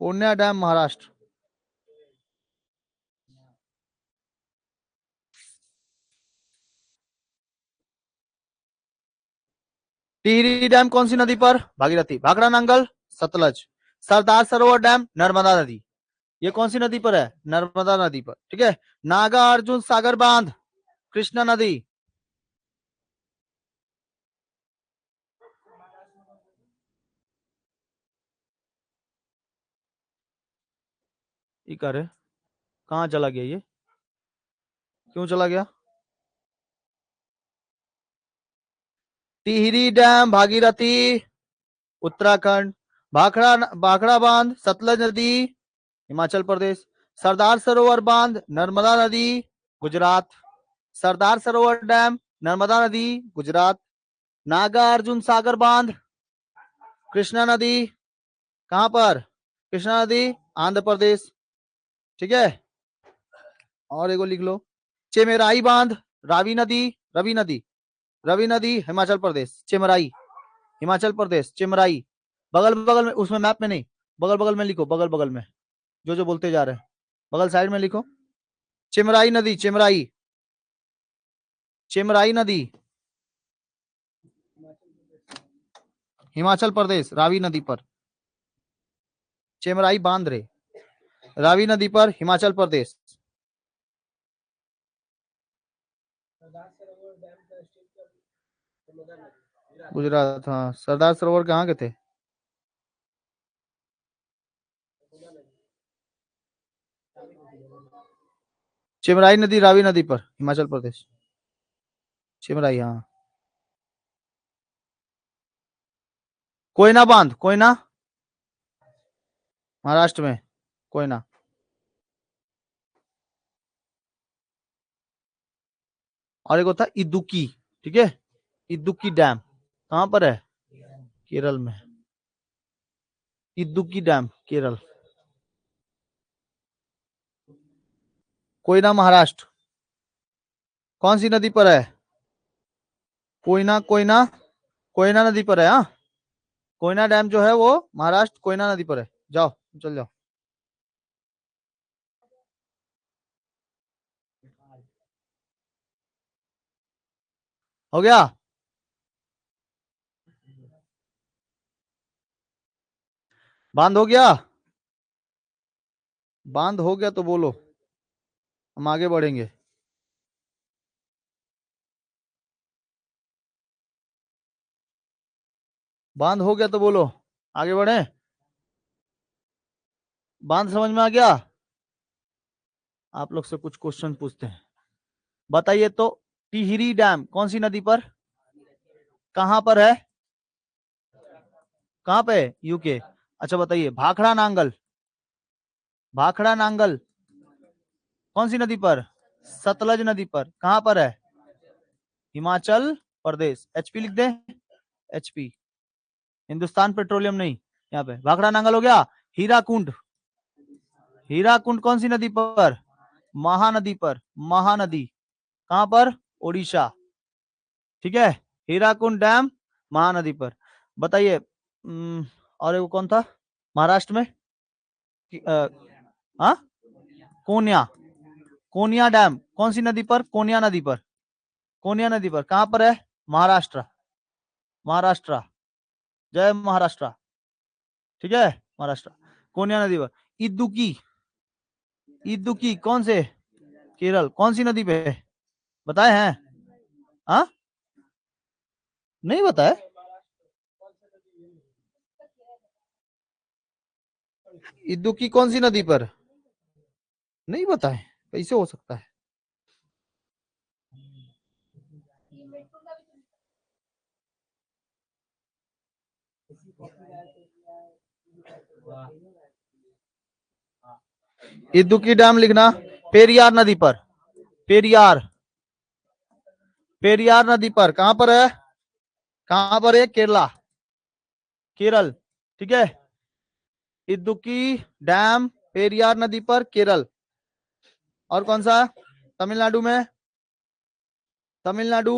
कोन्या डैम महाराष्ट्र। टिहरी डैम कौन सी नदी पर, भागीरथी। भाखड़ा नांगल सतलज। सरदार सरोवर डैम नर्मदा नदी, ये कौन सी नदी पर है, नर्मदा नदी पर। ठीक है। नागा अर्जुन सागर बांध कृष्णा नदी, ये करे कहाँ चला गया, ये क्यों चला गया। टिहरी डैम भागीरथी उत्तराखंड, भाखड़ा, भाखड़ा बांध सतलज नदी हिमाचल प्रदेश, सरदार सरोवर बांध नर्मदा नदी गुजरात, सरदार सरोवर डैम नर्मदा नदी गुजरात, नागा अर्जुन सागर बांध कृष्णा नदी कहां पर, कृष्णा नदी आंध्र प्रदेश। ठीक है। और एगो लिख लो, चेमेराई बांध रावी नदी, रवि नदी, रवि नदी हिमाचल प्रदेश, चेमराई हिमाचल प्रदेश, चेमराई। बगल बगल में, उसमें मैप में नहीं, बगल बगल में लिखो, बगल बगल में जो जो बोलते जा रहे हैं बगल साइड में लिखो। चेमराई नदी, चेमराई, चेमराई नदी हिमाचल प्रदेश, रावी नदी पर। चेमराई बांध रे, रावी नदी पर हिमाचल प्रदेश। गुजरात, हाँ। सरदार सरोवर कहाँ के थे, चिमराई नदी रावी नदी पर हिमाचल प्रदेश, चिमराई, हाँ। कोयना बांध, कोयना महाराष्ट्र में, कोयना। और एक होता है इदुक्की। ठीक है, इदुक्की डैम कहां पर है, केरल में, इदुक्की डैम केरल। कोयना महाराष्ट्र, कौन सी नदी पर है, कोयना, कोयना, कोयना नदी पर है, हाँ। कोयना डैम जो है वो महाराष्ट्र कोयना नदी पर है। जाओ, चल जाओ। हो गया, बांध हो गया, बांध हो गया तो बोलो, हम आगे बढ़ेंगे। बांध हो गया तो बोलो, आगे बढ़े। बांध समझ में आ गया। आप लोग से कुछ क्वेश्चन पूछते हैं, बताइए तो। टिहरी डैम कौन सी नदी पर, कहां पर है, कहां पे, यूके। अच्छा बताइए, भाखड़ा नांगल, भाखड़ा नांगल कौन सी नदी पर, सतलज नदी पर, कहां पर है, हिमाचल प्रदेश। एचपी लिख दे, एचपी, हिंदुस्तान पेट्रोलियम नहीं। यहाँ पे भाखड़ा नांगल हो गया। हीराकुंड, हीराकुंड कौन सी नदी पर? महानदी पर। महानदी कहां पर? ओडिशा। ठीक है, हीराकुंड डैम महानदी पर। बताइए और वो कौन था महाराष्ट्र में? हाँ, कोन्या, कोन्या डैम कौन सी नदी पर? कोन्या नदी पर। कोन्या नदी पर कहां पर है? महाराष्ट्र, महाराष्ट्र, जय महाराष्ट्र। ठीक है, महाराष्ट्र, कोन्या नदी पर। इदुकी, इदुकी कौन से? केरल, कौन सी नदी पे? बताए हैं? हाँ, नहीं बताए। इदुकी कौन सी नदी पर? नहीं बताए, कैसे हो सकता है? इदुकी डैम लिखना। पेरियार नदी पर, पेरियार, पेरियार नदी पर कहां पर है? कहां पर है? केरला, केरल। ठीक है, इदुक्की डैम पेरियार नदी पर, केरल। और कौन सा? तमिलनाडु में, तमिलनाडु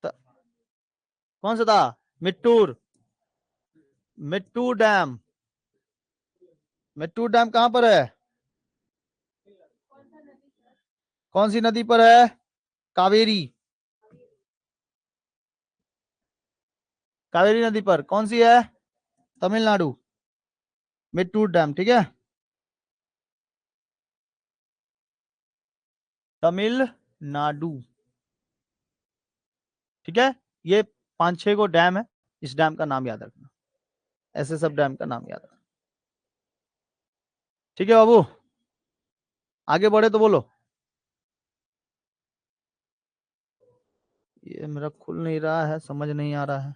कौन सा था? मिट्टूर, मिट्टूर डैम, मिट्टूर डैम कहां पर है? कौन सी नदी पर है? कावेरी, कावेरी नदी पर कौन सी है? तमिलनाडु, मिट्टूर डैम। ठीक है, तमिलनाडु। ठीक है, ये 5-6 को डैम है, इस डैम का नाम याद रखना, ऐसे सब डैम का नाम याद रखना। ठीक है बाबू, आगे बढ़े तो बोलो। ये मेरा खुल नहीं रहा है, समझ नहीं आ रहा है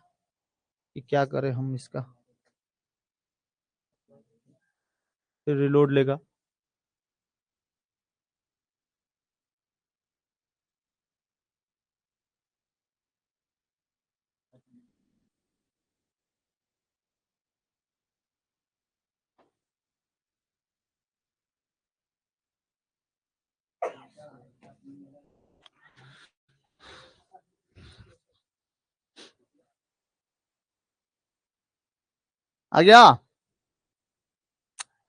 कि क्या करें हम इसका। फिर रिलोड लेगा। आ गया?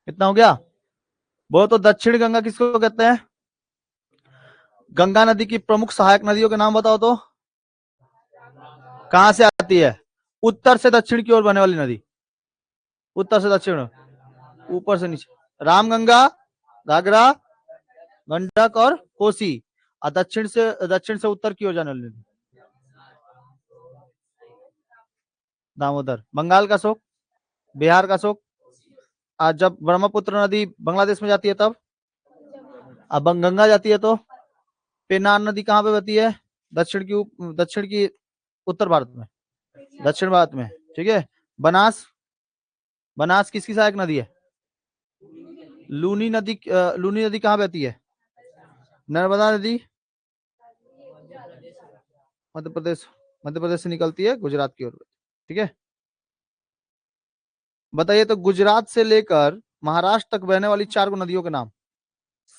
कितना हो गया? वो तो दक्षिण गंगा किसको कहते हैं? गंगा नदी की प्रमुख सहायक नदियों के नाम बताओ तो। कहां से आती है? उत्तर से दक्षिण की ओर बहने वाली नदी। उत्तर से दक्षिण, ऊपर से नीचे। रामगंगा, घाघरा, गंडक और कोसी। और दक्षिण से उत्तर की ओर जाने वाली नदी दामोदर। बंगाल का शोक, बिहार का शोक। आज जब ब्रह्मपुत्र नदी बांग्लादेश में जाती है तब। अब गंगा जाती है तो। पेनार नदी कहाँ पे बहती है? दक्षिण की उत्तर भारत में, दक्षिण भारत में। ठीक है, बनास, बनास किसकी सहायक नदी है? लूनी नदी कहाँ बहती है? नर्मदा नदी मध्य प्रदेश, मध्य प्रदेश से निकलती है गुजरात की ओर। ठीक है, बताइए तो गुजरात से लेकर महाराष्ट्र तक बहने वाली 4 नदियों के नाम।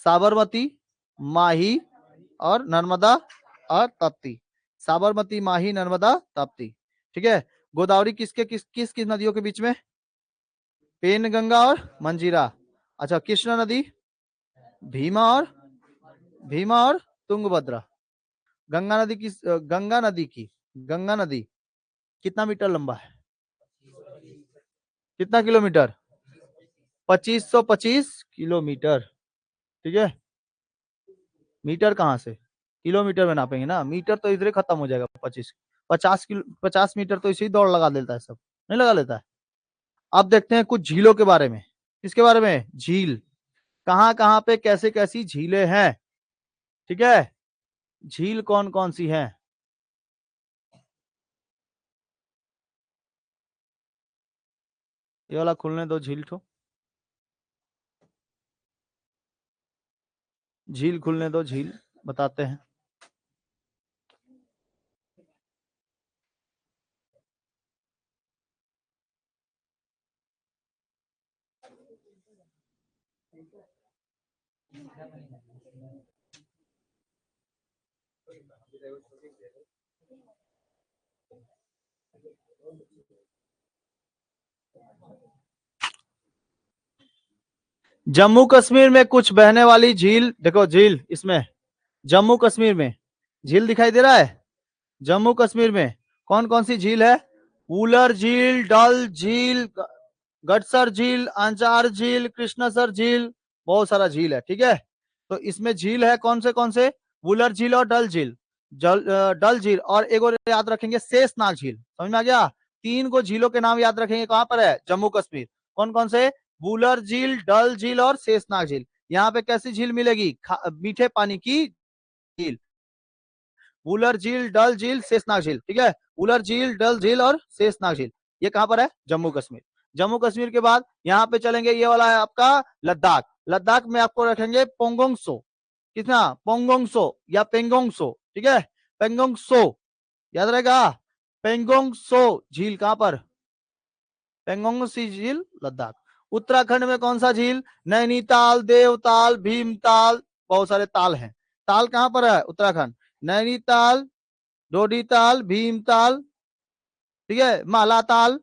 साबरमती, माही और नर्मदा और ताप्ती। साबरमती, माही, नर्मदा, ताप्ती। ठीक है, गोदावरी किस नदियों के बीच में? पेन गंगा और मंजीरा। अच्छा, कृष्णा नदी, भीमा और, भीमा और तुंगभद्रा। गंगा नदी कितना मीटर लंबा है? कितना किलोमीटर? 2525 किलोमीटर। ठीक है, मीटर कहाँ से? किलोमीटर में नापेंगे ना, मीटर तो इधर खत्म हो जाएगा। 50 मीटर तो इसे ही दौड़ लगा देता है सब, नहीं लगा लेता है। अब देखते हैं कुछ झीलों के बारे में। किसके बारे में? झील। कहाँ कहाँ पे कैसे कैसी झीलें हैं? ठीक है, झील कौन कौन सी हैं? ये वाला खुलने दो, झील ठो, झील खुलने दो, झील बताते हैं। जम्मू कश्मीर में कुछ बहने वाली झील, देखो झील इसमें, जम्मू कश्मीर में झील दिखाई दे रहा है। जम्मू कश्मीर में कौन कौन सी झील है? वुलर झील, डल झील, गडसर झील, अंजार झील, कृष्णसर झील, बहुत सारा झील है। ठीक है, तो इसमें झील है कौन से? वुलर झील और डल झील। डल झील और एक और याद रखेंगे, शेषनाग झील। समझ में आ गया? 3 को झीलों के नाम याद रखेंगे, कहां पर है? जम्मू कश्मीर। कौन कौन से? वुलर झील, डल झील और शेषनाग झील। यहाँ पे कैसी झील मिलेगी? मीठे पानी की झील। वुलर झील, डल झील, शेषनाग झील। ठीक है, वुलर झील, डल झील और शेषनाग झील, ये कहां पर है? जम्मू कश्मीर। जम्मू कश्मीर के बाद यहाँ पे चलेंगे, ये वाला है आपका लद्दाख। लद्दाख में आपको रखेंगे पोंगोंग सो। कितना? पोंगोंग सो या पेंगोंग सो। ठीक है, पेंगोंग सो याद रहेगा। पेंगोंग सो झील कहां पर? पेंगोंग सी झील, लद्दाख। उत्तराखंड में कौन सा झील? नैनीताल, देवताल, भीमताल, बहुत सारे ताल हैं। ताल कहां पर है? उत्तराखंड। नैनीताल, डोडीताल, भीमताल, ठीक है, मालाताल,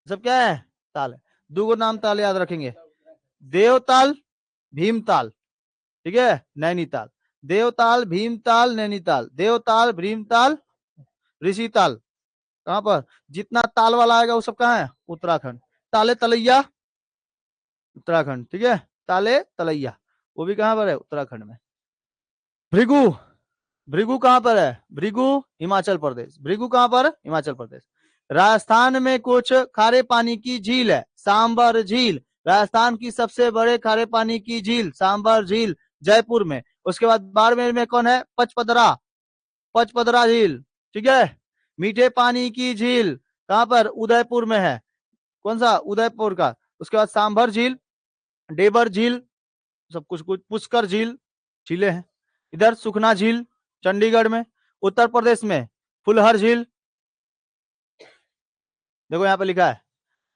सब क्या है? ताल है। दो नाम ताल याद रखेंगे, देवताल, भीमताल। ठीक है, नैनीताल। देवताल, भीमताल, नैनीताल, देवताल, भीमताल, ऋषिताल। कहां पर? जितना ताल वाला आएगा वो सब कहाँ है? उत्तराखंड। ताले तलैया, उत्तराखंड। ठीक है, ताले तलैया, वो भी कहां पर है? उत्तराखंड में। भृगु, भृगु कहां पर है? भृगु हिमाचल प्रदेश। भृगु कहां पर? हिमाचल प्रदेश। राजस्थान में कुछ खारे पानी की झील है, सांबर झील। राजस्थान की सबसे बड़े खारे पानी की झील सांबर झील, जयपुर में। उसके बाद बाड़मेर में कौन है? पचपदरा, पचपदरा झील। ठीक है, मीठे पानी की झील कहां पर? उदयपुर में है। कौन सा? उदयपुर का। उसके बाद सांभर झील, डेबर झील, सब कुछ कुछ, पुष्कर झील, झीलें हैं। इधर सुखना झील चंडीगढ़ में। उत्तर प्रदेश में फुलहर झील, देखो यहाँ पे लिखा है।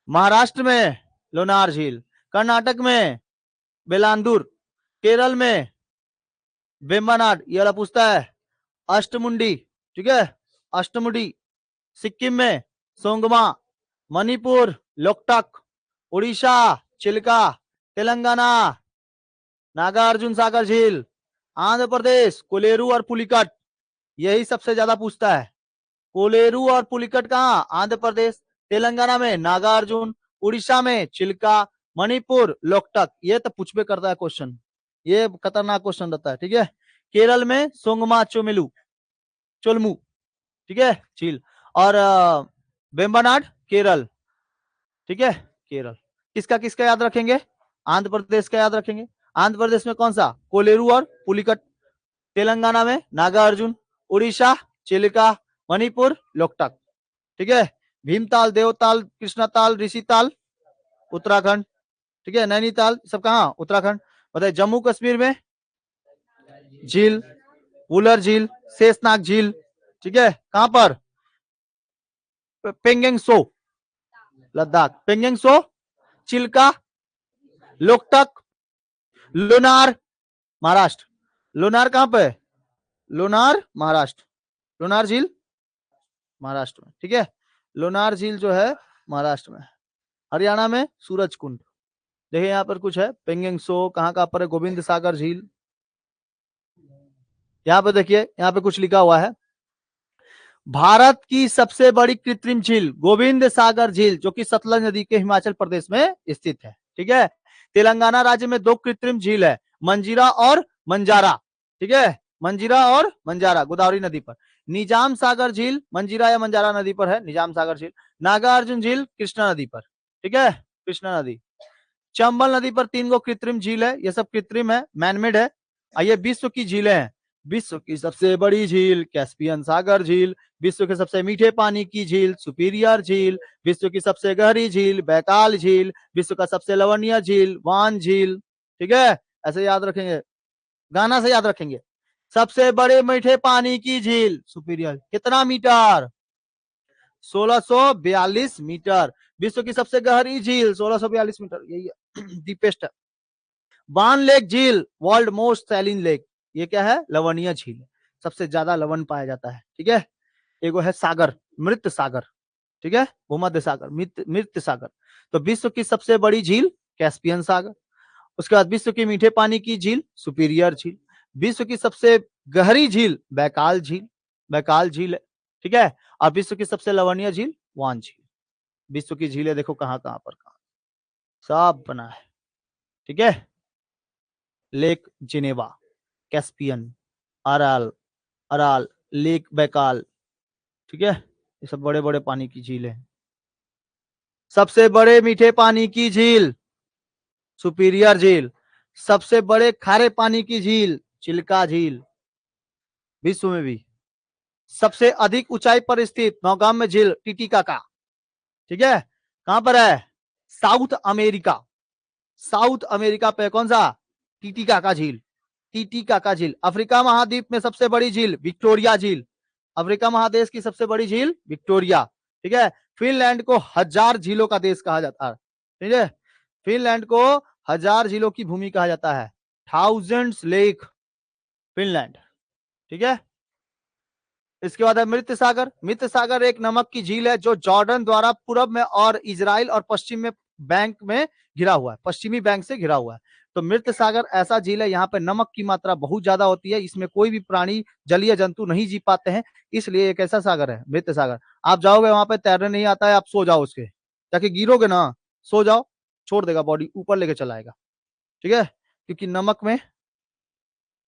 महाराष्ट्र में लोनार झील, कर्नाटक में बेलांदूर, केरल में वेम्बनाड, ये वाला पूछता है अष्टमुंडी। ठीक है, अष्टमुंडी। सिक्किम में सोंगमा, मणिपुर लोकटक, उड़ीसा चिल्का, तेलंगाना नागार्जुन सागर झील, आंध्र प्रदेश कोलेरू और पुलिकट। यही सबसे ज्यादा पूछता है, कोलेरू और पुलिकट कहाँ? आंध्र प्रदेश। तेलंगाना में नागार्जुन, उड़ीसा में चिल्का, मणिपुर लोकटक। ये तो पूछबे करता है क्वेश्चन, ये खतरनाक क्वेश्चन रहता है। ठीक है, केरल में सोंगमा चोमेलू, चोलमू, ठीक है, झील। और वेम्बनाड केरल। ठीक है, केरल। किसका किसका याद रखेंगे? आंध्र प्रदेश का याद रखेंगे। आंध्र प्रदेश में कौन सा? कोलेरू और पुलिकट। तेलंगाना में नागार्जुन, उड़ीसा चिलिका, मणिपुर लोकटक। ठीक है, भीमताल, देवताल, कृष्णताल, ऋषिताल, उत्तराखंड। ठीक है, नैनीताल, सब कहाँ? उत्तराखंड। बताइए जम्मू कश्मीर में झील, वुलर झील, शेषनाग झील। ठीक है, कहां पर? पेंगेंग सो, लद्दाख। पेंगेंग सो, चिल्का, लोकटक, लोनार, महाराष्ट्र। लोनार कहां पे है? लोनार महाराष्ट्र। लोनार झील महाराष्ट्र में। ठीक है, लोनार झील जो है महाराष्ट्र में। हरियाणा में सूरज कुंड। देखिए यहाँ पर कुछ है, पेंगेंग सो कहाँ कहाँ पर है? गोविंद सागर झील। यहाँ पे देखिए, यहाँ पे कुछ लिखा हुआ है, भारत की सबसे बड़ी कृत्रिम झील गोविंद सागर झील, जो कि सतलज नदी के हिमाचल प्रदेश में स्थित है। ठीक है, तेलंगाना राज्य में 2 कृत्रिम झील है, मंजीरा और मंजारा। ठीक है, मंजीरा और मंजारा, गोदावरी नदी पर। निजाम सागर झील मंजीरा या मंजारा नदी पर है, निजाम सागर झील। नागार्जुन झील कृष्णा नदी पर। ठीक है, कृष्णा नदी। चंबल नदी पर 3 गो कृत्रिम झील है, ये सब कृत्रिम है, मैनमेड है। ये विश्व की झीलें हैं। विश्व की सबसे बड़ी झील कैस्पियन सागर झील, विश्व के सबसे मीठे पानी की झील सुपीरियर झील, विश्व की सबसे गहरी झील बैकाल झील, विश्व का सबसे लवणीय झील वान झील। ठीक है, ऐसे याद रखेंगे, गाना से याद रखेंगे। सबसे बड़े मीठे पानी की झील सुपीरियर, कितना मीटर? 1642 मीटर। विश्व की सबसे गहरी झील 1642 मीटर, यही डीपेस्ट है। बान लेक झील वर्ल्ड मोस्ट सैलिन लेक, ये क्या है, लवणीय झील, सबसे ज्यादा लवण पाया जाता है। ठीक है। एगो है सागर, मृत सागर, ठीक है, भूमध्य सागर, मृत सागर। तो विश्व की सबसे बड़ी झील कैस्पियन सागर। उसके बाद विश्व की मीठे पानी की झील सुपीरियर झील। विश्व की सबसे गहरी झील बैकाल झील, बैकाल झील है। ठीक है। और विश्व की सबसे लवणीय झील वान झील। विश्व की झीलें देखो कहां कहां पर, कहां सब बना है। ठीक है। Lake Geneva, Caspian, rural, rural, lake Baikal. ठीक है। ये सब बड़े बड़े पानी की झील है। सबसे बड़े मीठे पानी की झील सुपीरियर झील। सबसे बड़े खारे पानी की झील चिल्का झील, विश्व में भी। सबसे अधिक ऊंचाई पर स्थित नौगाम झील टिटिकाका। ठीक है। कहां पर है, साउथ अमेरिका, साउथ अमेरिका पे कौन सा, टिटिकाका झील, टिटिकाका झील। अफ्रीका महाद्वीप में सबसे बड़ी झील विक्टोरिया झील, अफ्रीका महादेश की सबसे बड़ी झील विक्टोरिया। ठीक है। फिनलैंड को हजार झीलों का देश कहा जाता है। ठीक है। फिनलैंड को हजार झीलों की भूमि कहा जाता है, थाउजेंड्स लेक फिनलैंड। ठीक है। इसके बाद है मृत सागर। मृत सागर एक नमक की झील है जो जॉर्डन द्वारा पूर्व में और इजराइल और पश्चिम में बैंक में घिरा हुआ है, पश्चिमी बैंक से घिरा हुआ है। तो मृत सागर ऐसा झील है, यहाँ पे नमक की मात्रा बहुत ज्यादा होती है, इसमें कोई भी प्राणी जलीय जंतु नहीं जी पाते हैं, इसलिए एक ऐसा सागर है मृत सागर। आप जाओगे वहां पे, तैरने नहीं आता है, आप सो जाओ उसके, ताकि गिरोगे ना, सो जाओ, छोड़ देगा, बॉडी ऊपर लेके चलाएगा। ठीक है। क्योंकि नमक में,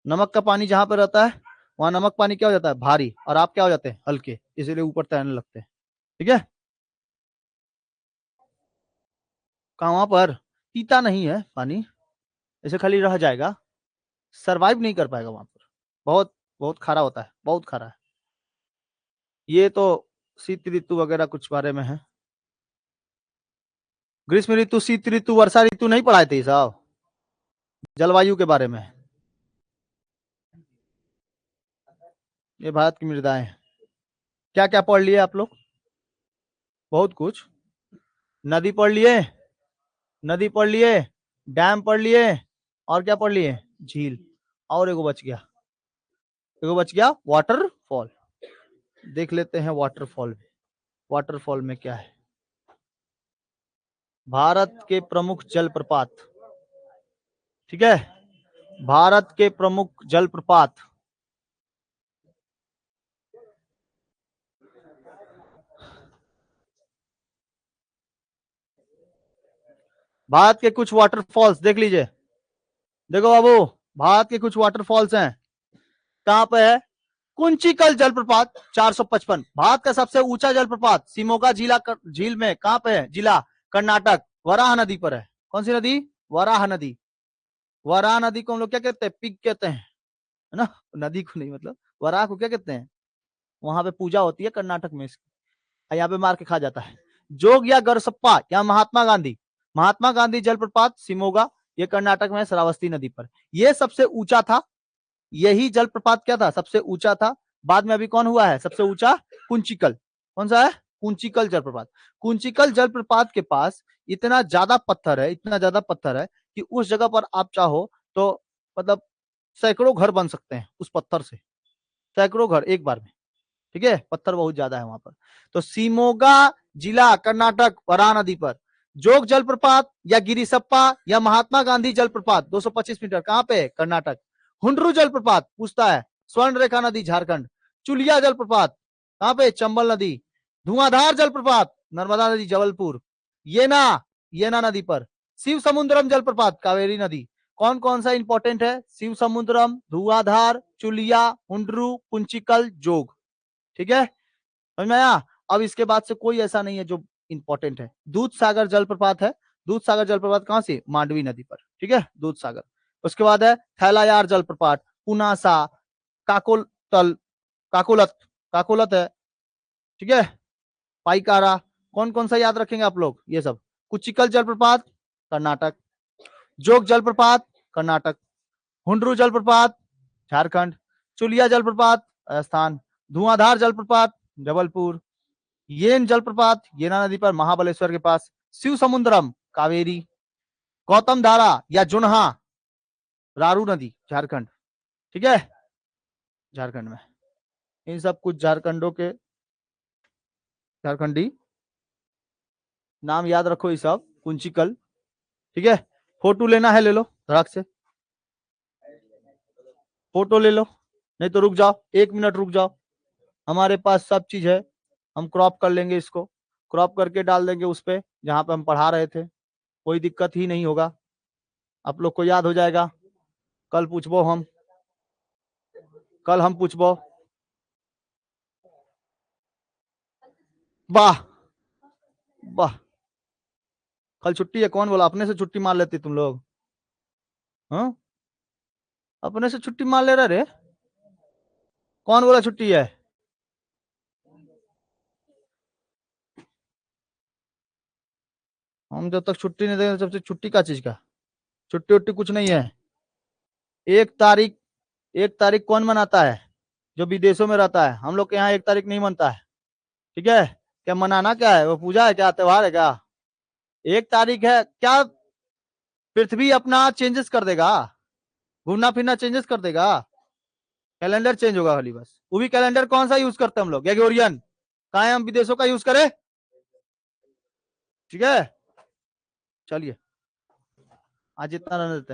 नमक का पानी जहां पर रहता है वहां नमक पानी क्या हो जाता है, भारी, और आप क्या हो जाते हैं, हल्के, इसीलिए ऊपर तैरने लगते हैं। ठीक है। कहां पर, पीता नहीं है पानी, ऐसे खाली रह जाएगा, सरवाइव नहीं कर पाएगा वहां पर, बहुत बहुत खारा होता है, बहुत खारा है। ये तो शीत ऋतु वगैरह कुछ बारे में है। ग्रीष्म ऋतु, शीत ऋतु, वर्षा ऋतु नहीं पढ़ाए थे साहब, जलवायु के बारे में। ये भारत की मृदाएं, क्या क्या पढ़ लिए आप लोग, बहुत कुछ। नदी पढ़ लिए, नदी पढ़ लिए, डैम पढ़ लिए, और क्या पढ़ लिए, झील, और एगो बच गया, एगो बच गया वाटरफॉल। देख लेते हैं वाटरफॉल में, वाटरफॉल में क्या है। भारत के प्रमुख जलप्रपात, ठीक है, भारत के प्रमुख जलप्रपात। भारत के कुछ वाटरफॉल्स देख लीजिए, देखो बाबू, भारत के कुछ वाटरफॉल्स हैं। कहां पे है, कुंचिकल जलप्रपात 455, भारत का सबसे ऊंचा जलप्रपात शिमोगा जिला झील में, कहां पे है, जिला कर्नाटक, वराह नदी पर है। कौन सी नदी, वराह नदी। वराह नदी को हम लोग क्या कहते हैं, पिग कहते हैं, है ना, नदी को नहीं, मतलब वराह को क्या कहते हैं, वहां पे पूजा होती है कर्नाटक में इसकी, यहाँ पे मार के खा जाता है। जोग या गरसप्पा या महात्मा गांधी, महात्मा गांधी जलप्रपात सिमोगा, ये कर्नाटक में श्रावस्ती नदी पर, ये सबसे ऊंचा था, यही जलप्रपात क्या था, सबसे ऊंचा था। बाद में अभी कौन हुआ है सबसे ऊंचा, कुंचिकल, कौन सा है, कुंचिकल जलप्रपात। कुंचिकल जलप्रपात के पास इतना ज्यादा पत्थर है, इतना ज्यादा पत्थर है कि उस जगह पर आप चाहो तो मतलब सैकड़ों घर बन सकते हैं उस पत्थर से, सैकड़ों घर एक बार में। ठीक है, पत्थर बहुत ज्यादा है वहां पर। तो सीमोगा जिला कर्नाटक, वराह नदी पर। जोग जलप्रपात या गिरिसप्पा या महात्मा गांधी जलप्रपात 225 मीटर, कहां पे, कर्नाटक। हुंड्रू जलप्रपात पूछता है, स्वर्ण रेखा नदी झारखंड। चुलिया जलप्रपात कहां पे, चंबल नदी। धुआंधार जलप्रपात नर्मदा नदी जबलपुर। येना, येना नदी पर। शिव समुद्रम जलप्रपात कावेरी नदी। कौन कौन सा इंपॉर्टेंट है, शिव समुद्रम, धुआंधार, चुलिया, हुंड्रू, कुंचिकल, जोग। ठीक है, समझ में आया। अब इसके बाद से कोई ऐसा नहीं है जो इंपॉर्टेंट है। दूध सागर जलप्रपात है, दूध सागर जलप्रपात कहां से, मांडवी नदी पर। ठीक है, दूध सागर। उसके बाद है थैलायार जलप्रपात, पुनासा, काकोलतल, काकोलत, काकोलत है। ठीक है, पाइकारा। कौन कौन सा याद रखेंगे आप लोग, ये सब। कुचिकल जलप्रपात कर्नाटक, जोग जलप्रपात कर्नाटक, हुंड्रू जलप्रपात झारखंड, चुलिया जलप्रपात राजस्थान, धुआंधार जलप्रपात जबलपुर, येन जलप्रपात येना नदी पर महाबलेश्वर के पास, शिव समुद्रम कावेरी, गौतम धारा या जुन्हा रारू नदी झारखंड, ठीक है, झारखंड में। इन सब कुछ झारखंडों के झारखंडी नाम याद रखो, ये सब कुंचिकल, ठीक है। फोटो लेना है ले लो धड़क से, फोटो ले लो, नहीं तो रुक जाओ, 1 मिनट रुक जाओ, हमारे पास सब चीज है, हम क्रॉप कर लेंगे इसको, क्रॉप करके डाल देंगे उस पे जहां पे हम पढ़ा रहे थे, कोई दिक्कत ही नहीं होगा, आप लोग को याद हो जाएगा। कल पूछबो हम, कल हम पूछबो। वाह वाह, कल छुट्टी है, कौन बोला? अपने से छुट्टी मार लेते तुम लोग, हाँ, अपने से छुट्टी मार ले रहे रे, कौन बोला छुट्टी है? हम जब तक छुट्टी नहीं देंगे सबसे छुट्टी का चीज का, छुट्टी उट्टी कुछ नहीं है। 1 तारीख, 1 तारीख कौन मनाता है? जो विदेशों में रहता है, हम लोग के यहाँ 1 तारीख नहीं मनता है, ठीक है। क्या मनाना क्या है, वो पूजा है क्या, त्योहार है क्या? 1 तारीख है क्या, पृथ्वी अपना चेंजेस कर देगा, घूमना फिरना चेंजेस कर देगा, कैलेंडर चेंज होगा खाली बस। वो भी कैलेंडर कौन सा यूज करते हैं हम लोग, ग्रेगोरियन, कहा है हम विदेशों का यूज करें, ठीक है। चलिए आज इतना रहने देते हैं।